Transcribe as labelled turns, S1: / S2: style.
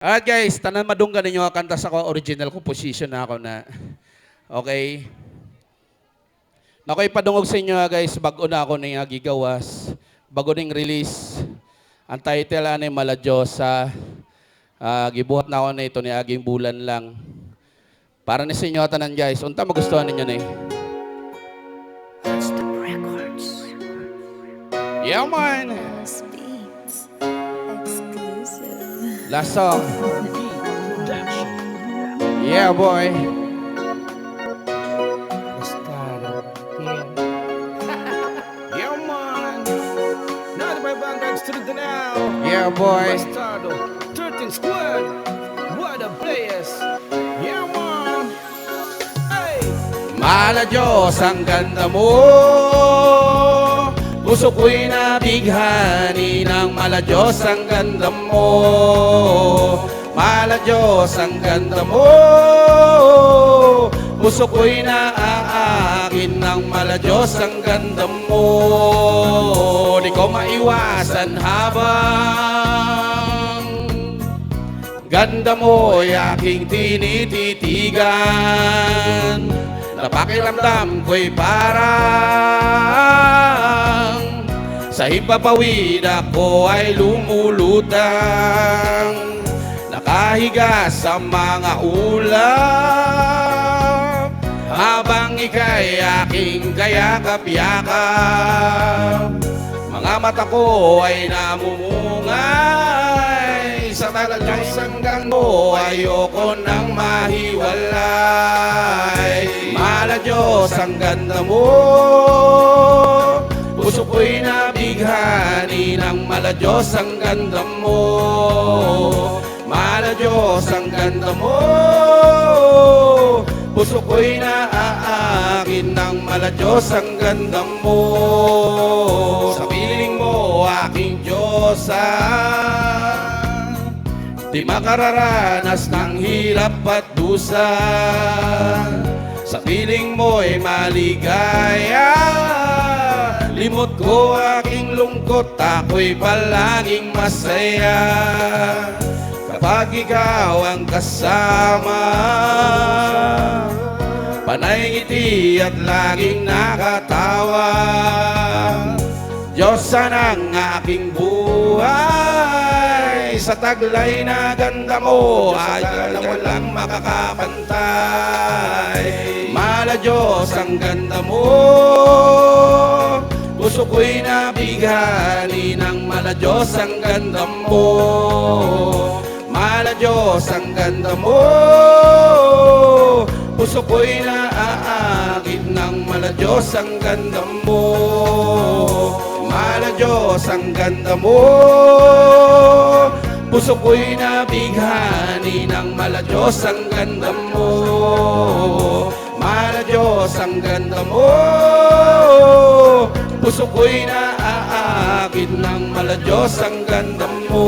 S1: At guys, tanan madunggan ninyo kanta sa ko original composition na ako na. Okay. Nakoy padungog sa inyo guys, bago na ako ning gigawas, bago ning release. Ang title ani Maladyosa. Gibuhat na ako na ito ni aging bulan lang. Para ni sa inyo tanan guys, unta magustuhan ninyo na eh.
S2: Records.
S1: Yeah man.
S2: Last Beats. Exclusive.
S1: Last song. Yeah boy. Yeah man. Yeah boy.
S3: 13 squad. What a players. Yeah man. Hey.
S1: Maladiyos ang ganda mo. Puso ko'y nabighani ng maladiyos ang ganda mo. Maladiyos ang ganda mo. Puso ko'y naaakin ng maladiyos ang ganda mo. Di ko maiwasan habang ganda mo'y aking tinititigan. Napakiramdam ko'y parang sa hipapawid ako ay lumulutang. Nakahiga sa mga ulap habang ika'y aking kayakap-yakap. Mga mata ko ay namumungay sa talagang sanggang mo, ayoko nang mahiwalay. Maladiyos ang ganda mo. Puso ko'y nabighani ng maladiyos ang ganda mo. Maladiyos ang ganda mo. Puso ko'y naaakin ng maladiyos ang ganda mo. Sa piling mo aking Diyosa, di makararanas ng hirap at dusa. Sa piling mo'y maligaya, limot ko aking lungkot, ako'y palaging masaya. Kapag ikaw ang kasama, panay ngiti at laging nakatawa. Diyos ng aking buhay, sa taglay na ganda mo ay walang makakapantay. Maladiyos ang ganda mo. Puso ko'y nabighani ng maladiyos ang ganda mo. Maladiyos ang ganda mo. Puso ko'y naaakit ng maladiyos ang ganda mo. Maladiyos ang ganda mo. Puso ko'y nabighani ng maladiyos ang ganda mo. Maladiyos ang ganda mo. Puso ko'y naaakit ng maladiyos ang ganda mo.